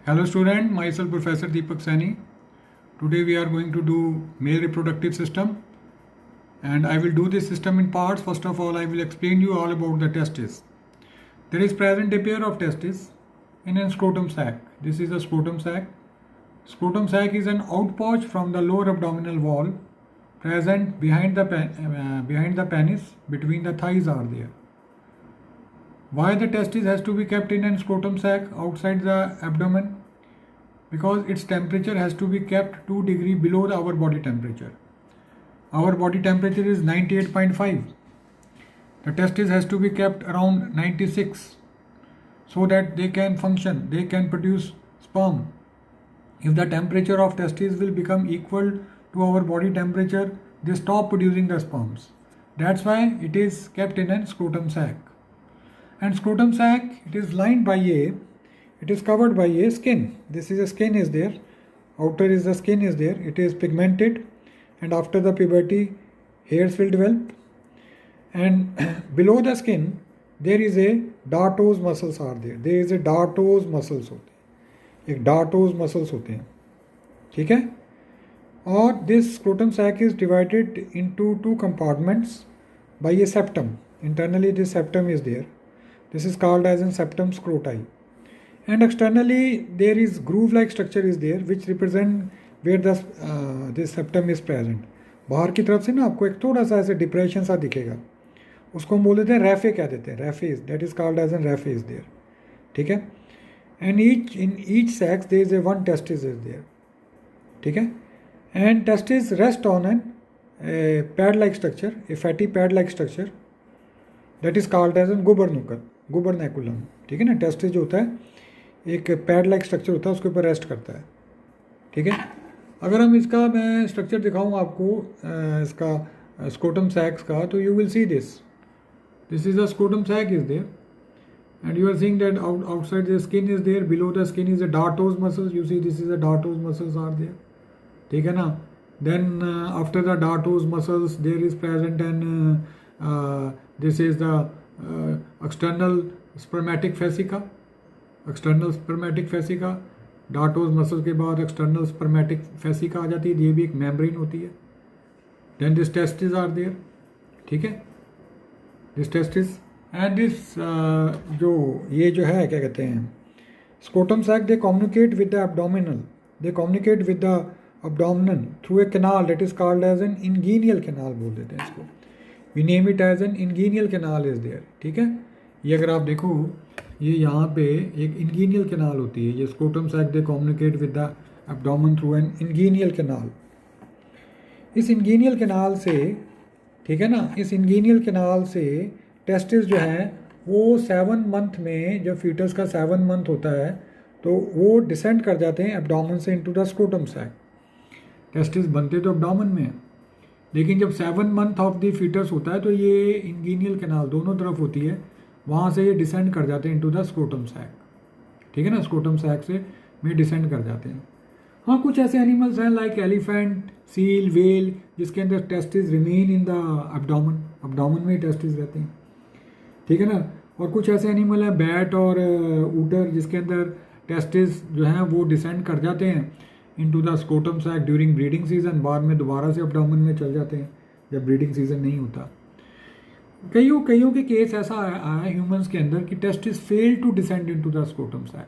Hello student, myself Professor Deepak Saini. Today we are going to do male reproductive system and I will do this system in parts. First of all, I will explain you all about the testes. There is present a pair of testes in a scrotum sac. This is a scrotum sac. Scrotum sac is an outpouch from the lower abdominal wall present behind the penis, between the thighs are there. Why the testis has to be kept in a scrotum sac outside the abdomen? Because its temperature has to be kept 2 degrees below our body temperature. Our body temperature is 98.5. The testis has to be kept around 96 so that they can function, they can produce sperm. If the temperature of testis will become equal to our body temperature, they stop producing the sperms. That's why it is kept in a scrotum sac. And scrotum sac, it is lined by it is covered by a skin. This is a skin is there. Outer is the skin is there. It is pigmented, and after the puberty, hairs will develop. And below the skin, there is a dartos muscles are there. There is a dartos muscles होते हैं. एक dartos muscles होते हैं. ठीक है? और this scrotum sac is divided into two compartments by a septum. Internally, this septum is there. This is called as in septum scroti. And externally there is groove-like structure is there which represent where the this septum is present. बाहर की तरफ से ना आपको एक थोड़ा सा ऐसे डिप्रेशन सा दिखेगा, उसको हम बोल देते हैं रैफे कह देते हैं. Raphe is that is called as an raphe is there. ठीक है. And in each sex there is a one testis is there. ठीक है. And testis rest on an pad like structure, a fatty pad like structure that is called as an gubernaculum. ठीक है ना. Testis जो होता है एक pad like structure होता है, उसके ऊपर रेस्ट करता है. ठीक है. अगर हम इसका मैं स्ट्रक्चर दिखाऊँ आपको इसका स्क्रोटम सैक्स का, तो you will see this is a scrotum sac is there and you are seeing that outside the skin is there, below the skin is a dartos muscles. You see this is a dartos muscles are there. ठीक है ना. Then after the dartos muscles there is present and this is the external spermatic fascia. External spermatic fascia, dartos muscle के बाद external spermatic फेसिका आ जाती है. ये भी एक मेम्ब्रेन होती है. Then this testis are there. ठीक है. दिस टेस्टिस एंड दिस जो ये जो है क्या कहते हैं scrotum sac, they communicate with the abdominal, they communicate with the abdominal through a canal that is called as an inguinal canal बोल देते हैं इसको. We name it as an inguinal canal is there. ठीक है. ये अगर आप देखो, ये यहाँ पे एक इंगीनियल कैनाल होती है. ये scrotum sac they communicate with the abdomen through an inguinal canal. इस इंगीनियल कैनाल से, ठीक है ना, इस इंगीनियल कैनाल से टेस्टिस जो है वो 7 मंथ में, जब फीटस का 7 मंथ होता है तो वो डिसेंड कर जाते हैं एब्डोमेन से into the scrotum sac. Testis बनते तो एब्डोमेन में, लेकिन जब 7 मंथ ऑफ द फीटस होता है तो ये इंगीनियल कैनाल दोनों तरफ होती है, वहाँ से ये डिसेंड कर जाते हैं इनटू द स्क्रोटम सैक. ठीक है ना. स्क्रोटम सैक से में डिसेंड कर जाते हैं. हाँ, कुछ ऐसे एनिमल्स हैं लाइक एलिफेंट, सील, वेल, जिसके अंदर testis remain in the abdomen. Abdomen में ही टेस्टिस रहते हैं. ठीक है ना. और कुछ ऐसे एनिमल हैं बैट और ऊटर, जिसके अंदर टेस्टिस जो हैं वो डिसेंड कर जाते हैं into the scrotum sac during breeding season. बाद में दोबारा से एब्डोमेन में चल जाते हैं जब ब्रीडिंग सीजन नहीं होता. कईयों के केस ऐसा आया है ह्यूमंस के अंदर कि testis fail to descend into the scrotum sac.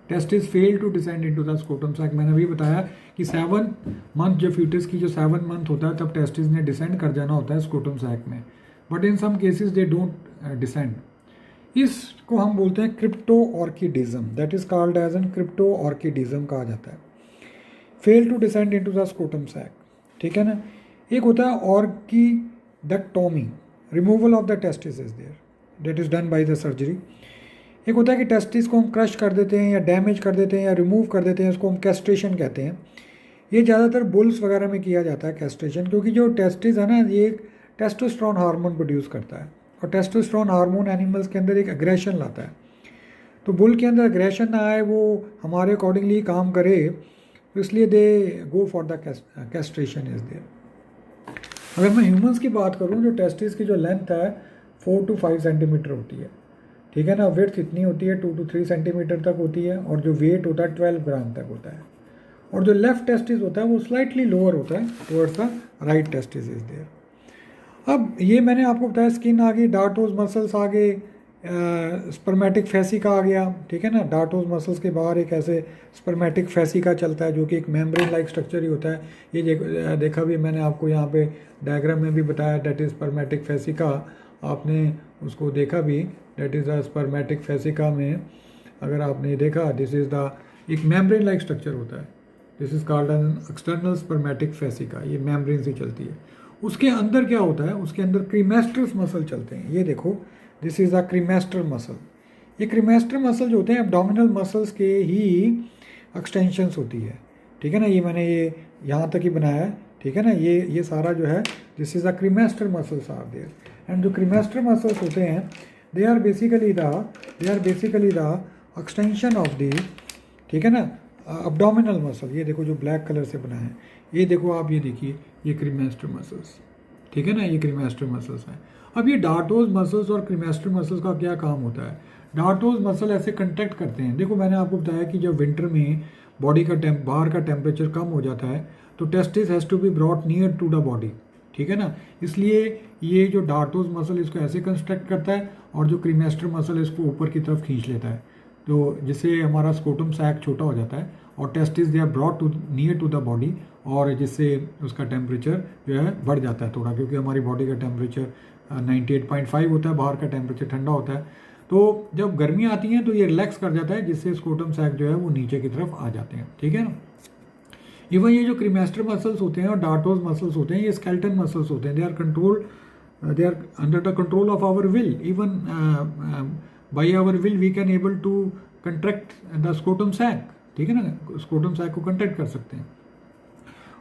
Testis fail to descend into the scrotum sac. मैंने अभी बताया कि 7 मंथ जो फीटस की जो 7 मंथ होता है तब टेस्टिस ने डिसेंड कर जाना होता है स्क्रोटम सैक में. But in some cases they don't descend. इसको हम बोलते हैं cryptorchidism. That is called as an cryptorchidism कहा जाता है. Fail to descend into the scrotum sac. ठीक है ना. एक होता है orchidectomy, removal of the testis is there, that is done by the surgery. एक होता है कि टेस्टिस को हम क्रश कर देते हैं या डैमेज कर देते हैं या रिमूव कर देते हैं, इसको हम कैस्ट्रेशन कहते हैं. ये ज़्यादातर बुल्स वगैरह में किया जाता है कैस्ट्रेशन, क्योंकि जो टेस्टिस है ना ये एक टेस्टोस्टेरोन हार्मोन प्रोड्यूस करता है और टेस्टोस्टेरोन हार्मोन एनिमल्स के अंदर एक एग्रेशन लाता है. तो बुल के अंदर एग्रेशन ना आए, वो हमारे अकॉर्डिंगली काम करे, तो इसलिए they go for the castration is there. अगर मैं ह्यूमंस की बात करूं, जो टेस्टिस की जो लेंथ है 4 to 5 सेंटीमीटर होती है. ठीक है ना। विड्थ इतनी होती है 2 to 3 सेंटीमीटर तक होती है, और जो वेट होता है 12 ग्राम तक होता है। और जो लेफ्ट टेस्टिस होता है वो स्लाइटली लोअर होता है towards the right testis is there. अब ये मैंने आपको बताया, स्किन आ गई, डार्टोज मसल्स आ गए, स्पर्मेटिक फैसिका आ गया, ठीक है ना। डार्टोज मसल्स के बाहर एक ऐसे स्पर्मेटिक फैसिका चलता है जो कि एक मेम्ब्रेन लाइक स्ट्रक्चर ही होता है। ये देखा भी मैंने आपको यहाँ पे डायग्राम में भी बताया, डेट इज़ स्पर्मेटिक फैसिका, आपने उसको देखा भी, that is the spermatic fascia में अगर आपने देखा, दिस इज़ द एक मेम्ब्रेन लाइक स्ट्रक्चर होता है, this is called an external spermatic fascia, ये मेम्ब्रेन से चलती है। उसके अंदर क्या होता है, उसके अंदर क्रीमेस्टर्स मसल चलते हैं, ये देखो, this is a cremaster muscle. ये क्रीमेस्टर मसल जो होते हैं एब्डोमिनल मसल्स के ही एक्सटेंशंस होती है, ठीक है ना। ये मैंने ये यहाँ तक ही बनाया है, ठीक है ना। ये सारा जो है, this is a cremaster muscles are there, and जो क्रीमेस्टर मसल्स होते हैं they are basically the extension of the, ठीक है ना, एब्डोमिनल मसल। ये देखो जो ब्लैक कलर से बना है, ये देखो आप, ये देखिए, ये क्रीमेस्टर मसल्स, ठीक है ना, ये क्रीमेस्टर मसल्स हैं। अब ये डार्टोज मसल्स और क्रीमेस्टर मसल्स का क्या काम होता है। डार्टोज मसल ऐसे कंट्रैक्ट करते हैं, देखो मैंने आपको बताया कि जब विंटर में बॉडी का बाहर का टेम्परेचर कम हो जाता है तो testis has to be brought near to the body, ठीक है ना। इसलिए ये जो डार्टोज मसल इसको ऐसे कंस्ट्रक्ट करता है, और जो क्रीमेस्टर मसल इसको ऊपर की तरफ खींच लेता है, तो जिससे हमारा स्कोटम सैक छोटा हो जाता है, और testis they are brought to near to the body, और जिससे उसका टेम्परेचर जो है बढ़ जाता है थोड़ा, क्योंकि हमारी बॉडी का टेम्परेचर 98.5 होता है, बाहर का टेम्परेचर ठंडा होता है। तो जब गर्मियाँ आती हैं तो ये रिलैक्स कर जाता है, जिससे स्कोटम सैक जो है वो नीचे की तरफ आ जाते हैं, ठीक है ना। इवन ये जो क्रीमेस्टर मसल्स होते हैं और डार्टोज मसल्स होते हैं, ये स्केलेटन मसल्स होते हैं, they are under the control of our will, even by our will we can able to contract the scrotum sac, ठीक है ना, स्कोटम सैक को कंट्रैक्ट कर सकते हैं।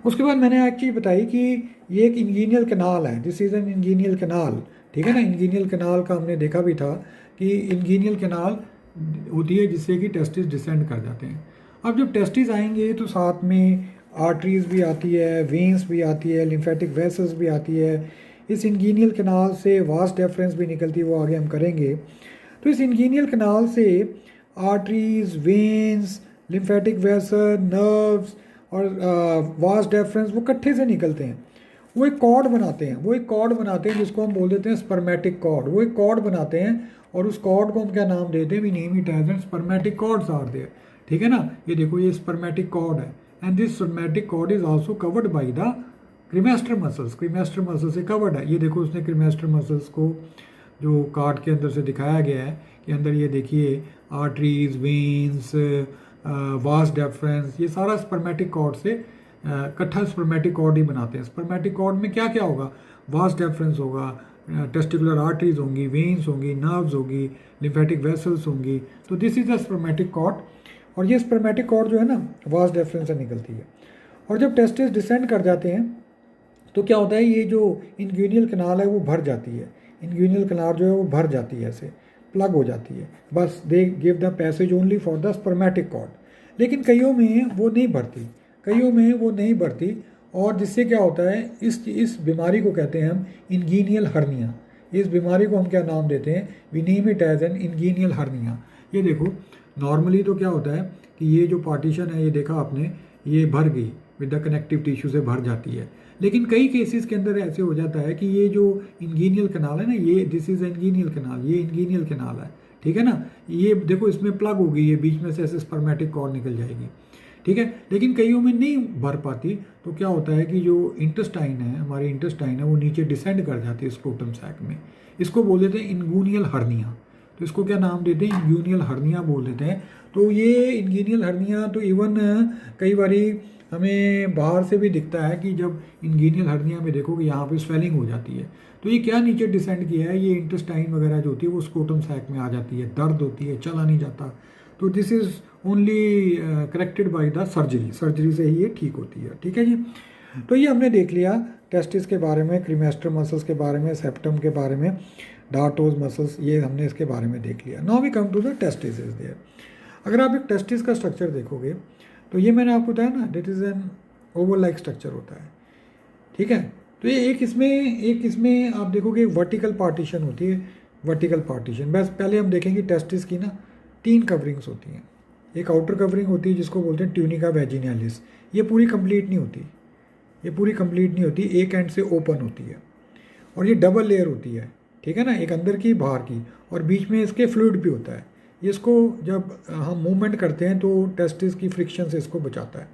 उसके बाद मैंने एक चीज़ बताई कि ये एक इंगीनियल कैनाल है, this is an inguinal canal, ठीक है ना। इंगीनियल कैनाल का हमने देखा भी था कि इंगीनियल कैनाल होती है जिससे कि टेस्टिस डिसेंड कर जाते हैं। अब जब टेस्टिस आएंगे तो साथ में आर्टरीज भी आती है, वेन्स भी आती है, लिम्फेटिक वेसल्स भी आती है। इस इंगीनियल कैनाल से वास डेफरेंस भी निकलती है, वो आगे हम करेंगे। तो इस इंगीनियल कैनाल से arteries, veins, lymphatic vessel, nerves और वास डेफरेंस वो इकट्ठे से निकलते हैं, वो एक कॉर्ड बनाते हैं, जिसको हम बोल देते हैं स्पर्मेटिक कॉर्ड। वो एक कॉर्ड बनाते हैं, और उस कॉर्ड को हम क्या नाम देते हैं, we name it as an spermatic cords are there, ठीक है ना। ये देखो, ये स्पर्मेटिक कॉर्ड है, and this spermatic cord is also covered by the cremaster muscles से कवर्ड है। ये देखो, उसने क्रीमेस्टर मसल्स को जो कार्ड के अंदर से दिखाया गया है कि अंदर ये देखिए आर्टरीज, वेन्स, वास डेफरेंस, ये सारा स्पर्मेटिक कॉर्ड से इकट्ठा स्पर्मेटिक कॉर्ड ही बनाते हैं। स्पर्मेटिक कॉर्ड में क्या क्या होगा, वास डेफरेंस होगा, टेस्टिकुलर आर्टरीज होंगी, वेन्स होंगी, नर्व्स होगी, लिम्फेटिक वेसल्स होंगी। तो this is the spermatic cord, और ये स्पर्मेटिक कॉर्ड जो है ना वास डेफरेंस से निकलती है। और जब टेस्टिस डिसेंड कर जाते हैं तो क्या होता है, ये जो इंग्यूनियल कैनाल है वो भर जाती है, इंग्यूनियल कैनाल जो है वो भर जाती है, ऐसे प्लग हो जाती है, बस they give the passage only for the spermatic cord. लेकिन कईयों में वो नहीं भरती, और जिससे क्या होता है, इस बीमारी को कहते हैं हम इंगीनियल हर्निया। इस बीमारी को हम क्या नाम देते हैं, we name it as an inguinal hernia. ये देखो, नॉर्मली तो क्या होता है कि ये जो पार्टीशन है, ये देखा आपने, ये भर गई विद द कनेक्टिव टिश्यू से भर जाती है। लेकिन कई केसेस के अंदर ऐसे हो जाता है कि ये जो इंगीनियल कैनाल है ना, ये दिस इज इंगीनियल कैनाल, ये इंगीनियल कैनाल है, ठीक है ना। ये देखो, इसमें प्लग हो गई, ये बीच में से ऐसे स्पर्मेटिक कॉर्ड निकल जाएगी, ठीक है। लेकिन कईयों में नहीं भर पाती, तो क्या होता है कि जो इंटेस्टाइन है, हमारी इंटेस्टाइन है, वो नीचे डिसेंड कर जाती है स्क्रोटम सैक में। इसको बोल देते हैं इंगूनियल हर्निया। तो इसको क्या नाम देते हैं, इंगूनियल हर्निया बोल देते हैं। तो ये इंगीनियल हर्निया तो इवन कई बारी हमें बाहर से भी दिखता है कि जब इंगीनियल हर्निया में देखो कि यहाँ पे स्वेलिंग हो जाती है, तो ये क्या नीचे डिसेंड किया है, ये इंटेस्टाइन वगैरह जो होती है वो स्क्रोटम सैक में आ जाती है, दर्द होती है, चला नहीं जाता। तो this is only corrected bye the surgery से ही ये ठीक होती है, ठीक है जी। तो ये हमने देख लिया टेस्टिस के बारे में, क्रीमेस्टर मसल्स के बारे में, सेप्टम के बारे में, डार्टोज मसल्स, ये हमने इसके बारे में देख लिया। Now we come to the testis is there. अगर आप एक टेस्टिस का स्ट्रक्चर देखोगे तो ये मैंने आपको बताया ना, that is an Oval like structure होता है, ठीक है। तो ये एक इसमें आप देखोगे वर्टिकल पार्टीशन होती है, वर्टिकल पार्टीशन। बस पहले हम देखेंगे टेस्टिस की ना 3 कवरिंग्स होती हैं। एक आउटर कवरिंग होती है जिसको बोलते हैं ट्यूनिका वेजिनालिस, ये पूरी कंप्लीट नहीं होती, ये पूरी कंप्लीट नहीं होती, एक एंड से ओपन होती है और ये डबल लेयर होती है, ठीक है ना, एक अंदर की बाहर की, और बीच में इसके फ्लूइड भी होता है। इसको जब हम मूवमेंट करते हैं तो टेस्टिस की फ्रिक्शन से इसको बचाता है।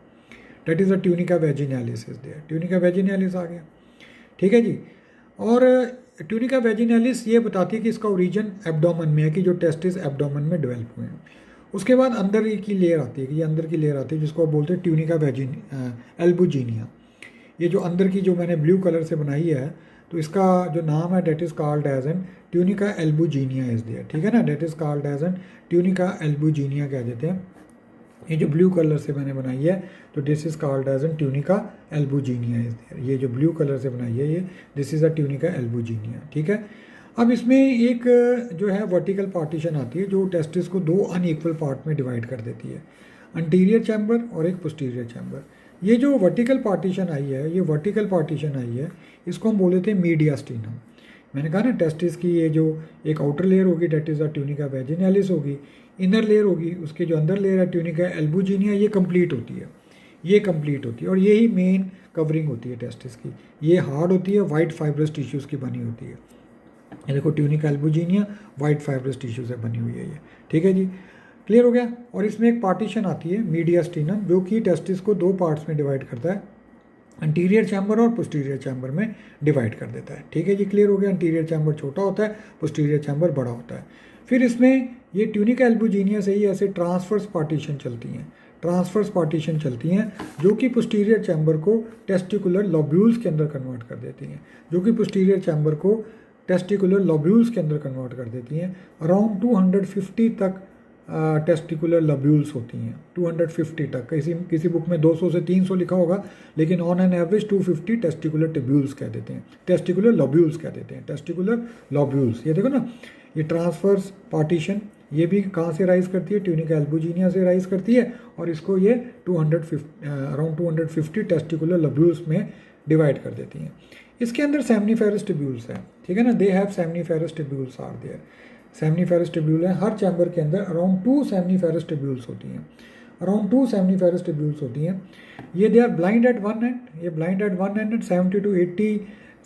That is a tunica vaginalis is there, tunica vaginalis आ गया, ठीक है जी। और ट्यूनिका वेजिनालिस ये बताती है कि इसका ओरिजिन एब्डोमन में है, कि जो टेस्टिस एब्डोमन में डेवलप हुए हैं। उसके बाद अंदर की लेयर आती है, कि ये अंदर की लेयर आती है जिसको आप बोलते हैं ट्यूनिका एल्बुजिनिया। ये जो अंदर की जो मैंने ब्लू कलर से बनाई है, तो इसका जो नाम है that is called as an tunica albuginea is there, ठीक है ना, that is called as an tunica albuginea कह देते हैं। ये जो ब्लू कलर से मैंने बनाई है तो this is called as an tunica albuginea is there. ये जो ब्लू कलर से बनाई है ये this is a tunica albuginea, ठीक है। अब इसमें एक जो है वर्टिकल पार्टीशन आती है जो टेस्टिस को 2 अनइक्वल पार्ट में डिवाइड कर देती है, अंटीरियर चैम्बर और एक पोस्टीरियर चैम्बर। ये जो वर्टिकल पार्टीशन आई है, ये वर्टिकल पार्टीशन आई है, इसको हम बोले थे मीडियास्टिनम। मैंने कहा ना टेस्टिस की ये जो एक आउटर लेयर होगी date is a tunica vaginalis होगी, इनर लेयर होगी, उसके जो अंदर लेयर है ट्यूनिका एल्बुजिनिया, ये कंप्लीट होती है, ये कंप्लीट होती है, और यही मेन कवरिंग होती है टेस्टिस की। ये हार्ड होती है, वाइट फाइब्रस टिश्यूज़ की बनी होती है। ये देखो tunica albuginea white fibrous tissue से बनी हुई है ये, ठीक है जी, क्लियर हो गया। और इसमें एक पार्टीशन आती है मीडियास्टिनम जो कि टेस्टिस को 2 पार्ट्स में डिवाइड करता है, अंटीरियर चैम्बर और पोस्टीरियर चैम्बर में डिवाइड कर देता है, ठीक है जी, क्लियर हो गया। अंटीरियर चैम्बर छोटा होता है, पोस्टीरियर चैम्बर बड़ा होता है। फिर इसमें ये ट्यूनिका एल्बुजिनिया से ही ऐसे ट्रांसफर्स पार्टीशन चलती हैं, ट्रांसफर्स पार्टीशन चलती हैं जो कि पोस्टीरियर चैम्बर को टेस्टिकुलर लोब्यूल्स के अंदर कन्वर्ट कर देती हैं, जो कि पोस्टीरियर चैम्बर को टेस्टिकुलर लोब्यूल्स के अंदर कन्वर्ट कर देती हैं। अराउंड 250 तक टेस्टिकुलर लोब्यूल्स होती हैं, 250 तक, किसी बुक में 200 से 300 लिखा होगा, लेकिन on an average 250 testicular tubules कह देते हैं, टेस्टिकुलर लोब्यूल्स कह देते हैं, टेस्टिकुलर लोब्यूल्स। ये देखो ना, ये ट्रांसफर्स पार्टीशन ये भी कहाँ से राइज करती है, ट्यूनिका एल्बुजिनिया से राइज करती है, और इसको ये अराउंड 250 टेस्टिकुलर लोब्यूल्स में डिवाइड कर देती हैं। इसके अंदर सेमनीफेरस टिब्यूल्स हैं, ठीक है ना, they have seminiferous tubules are there, seminiferous tubule है हर चैम्बर के अंदर, अराउंड 2 सेमनीफेरस टिब्यूल्स होती हैं, अराउंड 2 सेमनीफेरस टिब्यूल्स होती हैं। ये they are blind at one end, ये blind at one end 70 to 80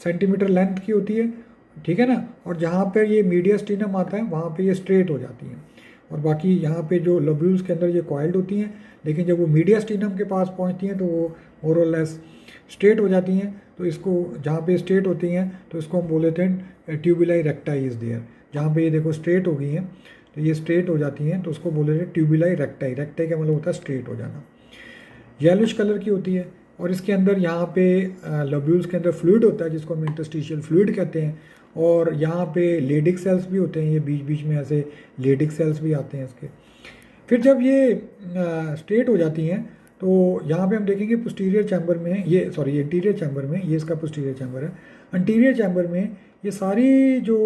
centimetre length की होती है, ठीक है ना, और जहाँ पर ये मीडियास्टिनम आता है वहाँ पे ये स्ट्रेट हो जाती हैं, और बाकी यहाँ पे जो लोब्यूल्स के अंदर ये कॉइल्ड होती हैं, लेकिन जब वो मीडियास्टिनम के पास पहुँचती हैं तो वो मोर और लेस स्ट्रेट हो जाती हैं। तो इसको जहाँ पे स्ट्रेट होती हैं तो इसको हम बोल लेते हैं ट्यूबुलाई रेक्टाई इज देयर, जहाँ पे ये देखो स्ट्रेट हो गई हैं तो ये स्ट्रेट हो जाती हैं तो उसको बोल लेते हैं ट्यूबुलाई रेक्टाई। रेक्टाई का मतलब होता है स्ट्रेट हो जाना। येलोइश कलर की होती है, और इसके अंदर यहाँ पे लोब्यूल्स के अंदर फ्लूइड होता है जिसको हम इंटरस्टिशियल फ्लूइड कहते हैं, और यहाँ पे लेडिक सेल्स भी होते हैं, ये बीच बीच में ऐसे लेडिक सेल्स भी आते हैं इसके। फिर जब ये स्ट्रेट हो जाती हैं तो यहाँ पे हम देखेंगे पोस्टीरियर चैम्बर में ये इंटीरियर चैम्बर में, ये इसका पोस्टीरियर चैम्बर है, अंटीरियर चैम्बर में ये सारी जो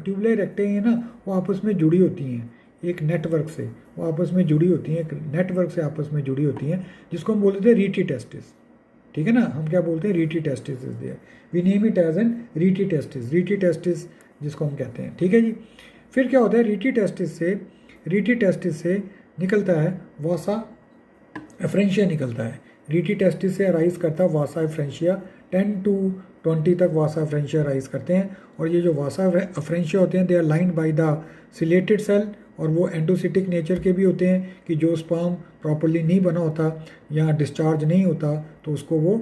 ट्यूबुलाई रेक्टाई हैं ना वो आपस में जुड़ी होती हैं एक नेटवर्क से, वो आपस में जुड़ी होती हैं, एक नेटवर्क से आपस में जुड़ी होती हैं, जिसको हम बोलते हैं रीटी टेस्टिस, ठीक है ना, हम क्या बोलते हैं rete testis is there, we name it as an rete testis जिसको हम कहते हैं, ठीक है जी। फिर क्या होता है, रीटी टेस्टिस से निकलता है वासा एफ्रेंशिया निकलता है, रीटी टेस्टिस से अराइज करता है वासा एफ्रेंशिया, 10 to 20 तक वासा एफ्रेंशिया अराइज करते हैं, और ये जो वासा एफ्रेंशिया होते हैं they are lined by the ciliated cell, और वो एंडोसिटिक नेचर के भी होते हैं कि जो स्पर्म प्रॉपर्ली नहीं बना होता या डिस्चार्ज नहीं होता तो उसको वो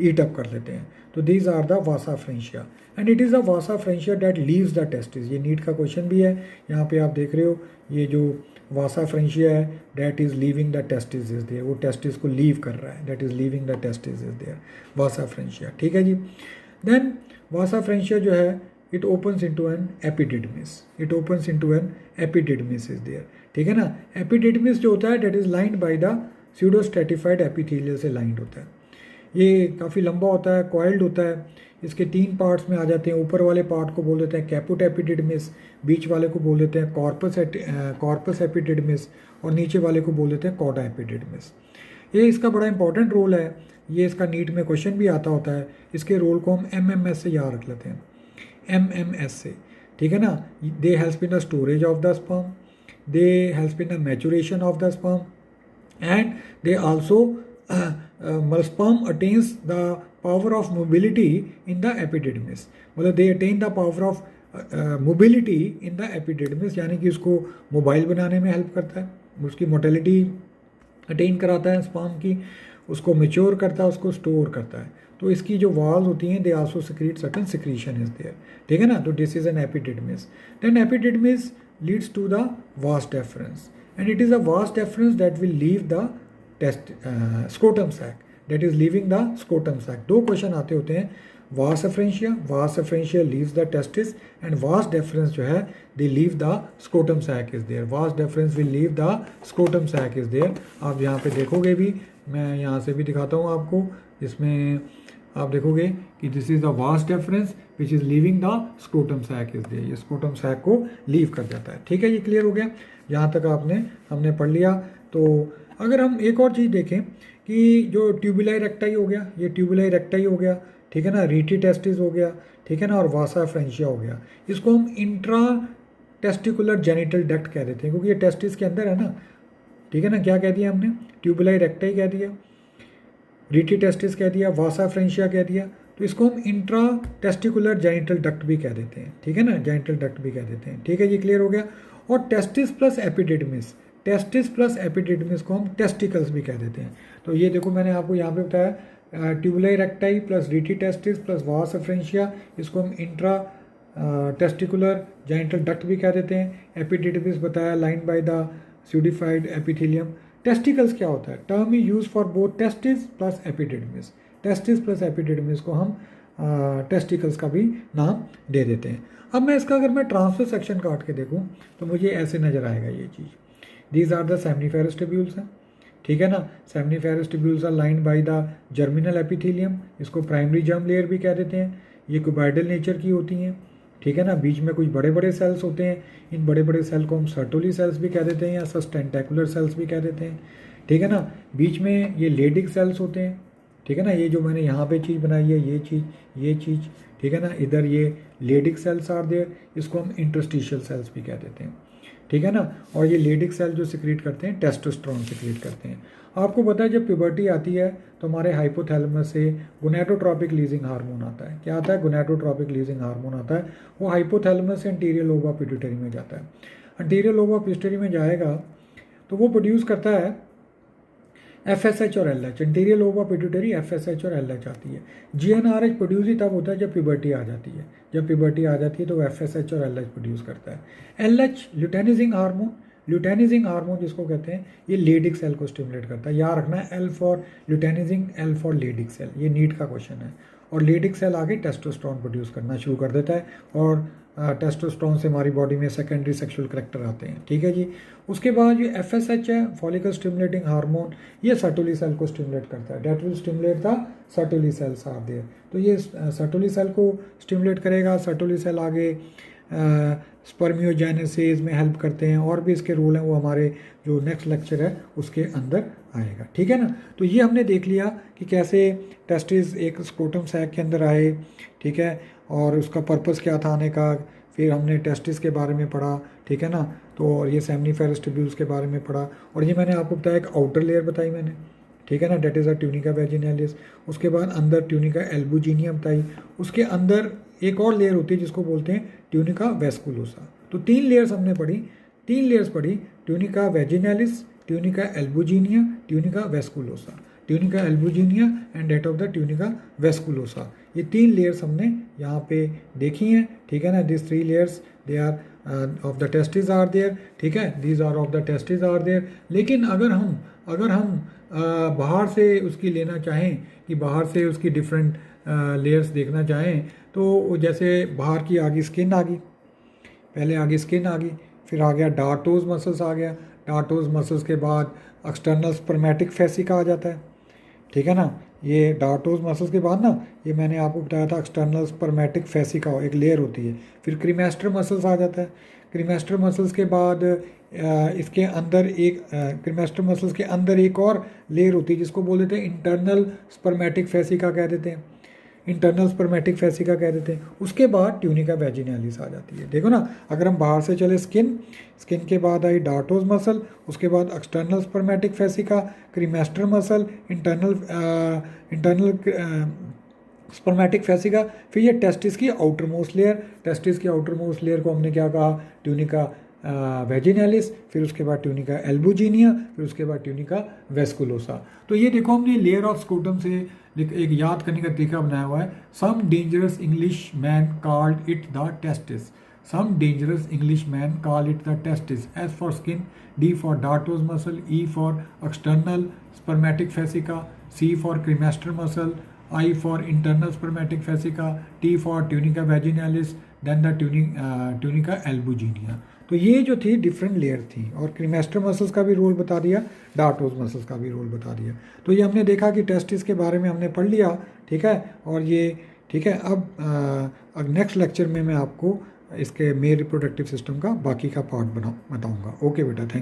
ईट अप कर लेते हैं। तो these are the vasa efferentia and it is the vasa efferentia that leaves the testis. ये नीट का क्वेश्चन भी है, यहाँ पे आप देख रहे हो ये जो वासा फ्रेंशिया है that is leaving the testis is there, वो टेस्टिस को लीव कर रहा है, that is leaving the testis is there, vasa efferentia, ठीक है जी। देन वासा फ्रेंशिया जो है it opens into an epididymis, it opens into an epididymis is there, ठीक है ना। epididymis जो होता है that is lined by the pseudostratified epithelial से lined होता है, ये काफ़ी लंबा होता है, coiled होता है, इसके 3 पार्ट्स में आ जाते हैं। ऊपर वाले पार्ट को बोल देते हैं कैपुट एपिडिडमिस, बीच वाले को बोल देते हैं कॉर्पस एपिडिडमिस, और नीचे वाले को बोल देते हैं कॉडा एपिडिडमिस। ये इसका बड़ा इंपॉर्टेंट रोल है, ये इसका नीट में क्वेश्चन भी आता होता है, इसके रोल को हम MMS से याद रख लेते हैं, MMS से, ठीक है ना. They help in the storage of the sperm, they help in the maturation of the sperm, and they also sperm attains the power of mobility in the epididymis. मतलब they attain the power of mobility in the epididymis, यानी कि उसको mobile बनाने में help करता है, उसकी motility attain कराता है स्पर्म की, उसको मेच्योर करता है, उसको स्टोर करता है. तो इसकी जो वॉल्स होती हैं they also secrete certain secretion is there. ठीक है ना. तो this is an epididymis. Then epididymis leads to the vas deferens, and it is a vas deferens that will leave the test scrotum sac, that is leaving the scrotum sac. दो question आते होते हैं, vas efferentia leaves the testis, and vas deferens जो है they leave the scrotum sac is there. Vas deferens will leave the scrotum sac is there. आप यहाँ पे देखोगे भी, मैं यहाँ से भी दिखाता हूँ आपको, जिसमें आप देखोगे कि this is the vas deferens which is leaving the scrotum sac is there. ये स्कोटम सैक को लीव कर जाता है. ठीक है, ये क्लियर हो गया. यहाँ तक हमने पढ़ लिया. तो अगर हम एक और चीज़ देखें कि जो ट्यूबुलाई रेक्टाई हो गया, ये ट्यूबुलाई रेक्टाई हो गया, ठीक है ना, रीटी टेस्टिस हो गया, ठीक है ना, और वासा फ्रेंशिया हो गया. इसको हम इंट्रा टेस्टिकुलर जेनिटल डक्ट कह देते हैं, क्योंकि ये टेस्टिस के अंदर है ना. ठीक है ना. क्या कह दिया हमने, ट्यूबुलाई रेक्टाई कह दिया, रीटी टेस्टिस कह दिया, वासा फ्रेंशिया कह दिया. तो इसको हम इंट्रा टेस्टिकुलर जेनिटल डक्ट भी कह देते हैं. ठीक है ना, जेनिटल डक्ट भी कह देते हैं. ठीक है, ये क्लियर हो गया. और testis plus epididymis, testis plus epididymis को हम टेस्टिकल्स भी कह देते हैं. तो ये देखो मैंने आपको यहाँ पे बताया, tubuli recti plus rete testis plus vasa efferentia, इसको हम इंट्रा टेस्टिकुलर जेनिटल डक्ट भी कह देते हैं. एपिडिडमिस बताया, line by the pseudostratified epithelium. Testicles क्या होता है, term is use for both testis plus epididymis. Testis plus epididymis को हम टेस्टिकल्स का भी नाम दे देते हैं. अब मैं इसका अगर मैं ट्रांसफर सेक्शन काट के देखूं तो मुझे ऐसे नज़र आएगा ये चीज़. These are the seminiferous tubules हैं. ठीक है ना. Seminiferous tubules are lined by the germinal epithelium. इसको प्राइमरी जर्म लेयर भी कह देते हैं. ये क्यूबॉइडल नेचर की होती हैं. ठीक है ना. बीच में कुछ बड़े बड़े सेल्स होते हैं. इन बड़े बड़े सेल को हम सर्टोली सेल्स भी कह देते हैं या सस्टेंटेकुलर सेल्स भी कह देते हैं. ठीक है ना. बीच में ये लेडिक सेल्स होते हैं. ठीक है ना. ये जो मैंने यहाँ पे चीज़ बनाई है, ये चीज़ ठीक है ना, इधर ये लेडिक सेल्स आर देयर. इसको हम इंटरस्टिशियल सेल्स भी कह देते हैं. ठीक है ना. और ये लेडिक सेल जो सिक्रीट करते हैं टेस्टोस्टेरोन सिक्रीट करते हैं. आपको पता है जब प्यूबर्टी आती है तो हमारे हाइपोथैलेमस से गोनेडोट्रोपिक लीजिंग हार्मोन आता है. क्या आता है, गोनेडोट्रोपिक लीजिंग हार्मोन आता है. वो हाइपोथैलेमस से एंटीरियर लोब ऑफ पिट्यूटरी में जाता है. एंटीरियर लोब ऑफ पिट्यूटरी में जाएगा तो वो प्रोड्यूस करता है FSH और LH. Anterior lobe of pituitary FSH और LH आती है. GnRH प्रोड्यूस ही तब होता है जब प्यूबर्टी आ जाती है. जब प्यूबर्टी आ जाती है तो FSH और LH प्रोड्यूस करता है. LH ल्यूटेनिजिंग हार्मोन, ल्यूटेनिजिंग हार्मोन जिसको कहते हैं, ये लेडिक सेल को स्टिमुलेट करता है. याद रखना है L for luteinizing, L for Leydig cell. ये नीट का क्वेश्चन है. और लेडिक सेल आगे टेस्टोस्टेरोन प्रोड्यूस करना शुरू कर देता है और टेस्टोस्टेरोन से हमारी बॉडी में सेकेंडरी सेक्सुअल करैक्टर आते हैं. ठीक है जी. उसके बाद ये FSH है, फॉलिकल स्टिमुलेटिंग हार्मोन, ये सर्टोली सेल को स्टिमुलेट करता है. That will stimulate the Sertoli cells are there. तो ये सर्टोली सेल को स्टिमुलेट करेगा. सर्टोली सेल आगे स्पर्मियोजेनेसिस में हेल्प करते हैं. और भी इसके रोल हैं, वो हमारे जो नेक्स्ट लेक्चर है उसके अंदर आएगा. ठीक है ना. तो ये हमने देख लिया कि कैसे टेस्टिस एक स्क्रोटम सैक के अंदर आए. ठीक है. और उसका पर्पस क्या था आने का. फिर हमने टेस्टिस के बारे में पढ़ा. ठीक है ना. तो और ये सेमनीफेरस ट्यूब्यूल्स के बारे में पढ़ा. और ये मैंने आपको बताया एक आउटर लेयर बताई मैंने. ठीक है ना. That is a tunica vaginalis. उसके बाद अंदर ट्यूनिका एल्बुजिनिया बताई. उसके अंदर एक और लेयर होती है जिसको बोलते हैं ट्यूनिका वेस्कुलोसा. तो 3 लेयर्स हमने पढ़ी. 3 लेयर्स पढ़ी, tunica vaginalis, tunica albuginea, tunica vasculosa. Tunica albuginea and that of the tunica vasculosa. ये 3 लेयर्स हमने यहाँ पे देखी हैं. ठीक है ना. This 3 layers they are of the testis are there. ठीक है. These are of the testis are there. लेकिन अगर हम बाहर से उसकी लेना चाहें, कि बाहर से उसकी डिफरेंट लेयर्स देखना चाहें, तो जैसे बाहर की आ गई स्किन आ गई, पहले आ गई स्किन आ गई, फिर आ गया डार्टोज मसल्स आ गया. डार्टोज मसल्स के बाद एक्सटर्नल स्पर्मेटिक फेसिका आ जाता है. ठीक है ना. ये डार्टोज मसल्स के बाद ना, ये मैंने आपको बताया था एक्सटर्नल स्पर्मेटिक फेसिका एक लेयर होती है. फिर क्रीमेस्टर मसल्स आ जाता है. क्रीमेस्टर मसल्स के बाद इसके अंदर एक क्रीमेस्टर मसल्स के अंदर एक और लेयर होती है जिसको बोल देते हैं इंटरनल स्पर्मेटिक फेसिका कह देते हैं. इंटरनल स्पर्मेटिक फेसिका कह देते हैं। उसके बाद ट्यूनिका वैजिनालिस आ जाती है। देखो ना, अगर हम बाहर से चले स्किन के बाद आई डार्टोस मसल, उसके बाद external spermatic fascia, cremaster muscle, internal spermatic fascia, फिर ये टेस्टिस की आउटर मोस्ट लेयर को हमने क्या कहा, ट्यूनिका वेजिनालिस, फिर उसके बाद ट्यूनिका एल्बुजिनिया, फिर उसके बाद ट्यूनिका वेस्कुलोसा। तो ये देखो हमने लेयर ऑफ स्कोटम से एक याद करने का तरीका बनाया हुआ है। Some dangerous English man called it the testis, some dangerous English man call it the testis, S for skin, D for dartos muscle, E for external spermatic fascia, C for cremaster muscle, I for internal spermatic fascica, T for tunica vaginalis, then the tunica albuginea। तो ये जो थी different layer थी, और cremaster muscles का भी role बता दिया, डार्टोस मसल्स का भी रोल बता दिया। तो ये हमने देखा कि टेस्टिस के बारे में हमने पढ़ लिया, ठीक है। और ये ठीक है, अब नेक्स्ट लेक्चर में मैं आपको इसके मेल रिप्रोडक्टिव सिस्टम का बाकी का पार्ट बताऊंगा। ओके बेटा, थैंक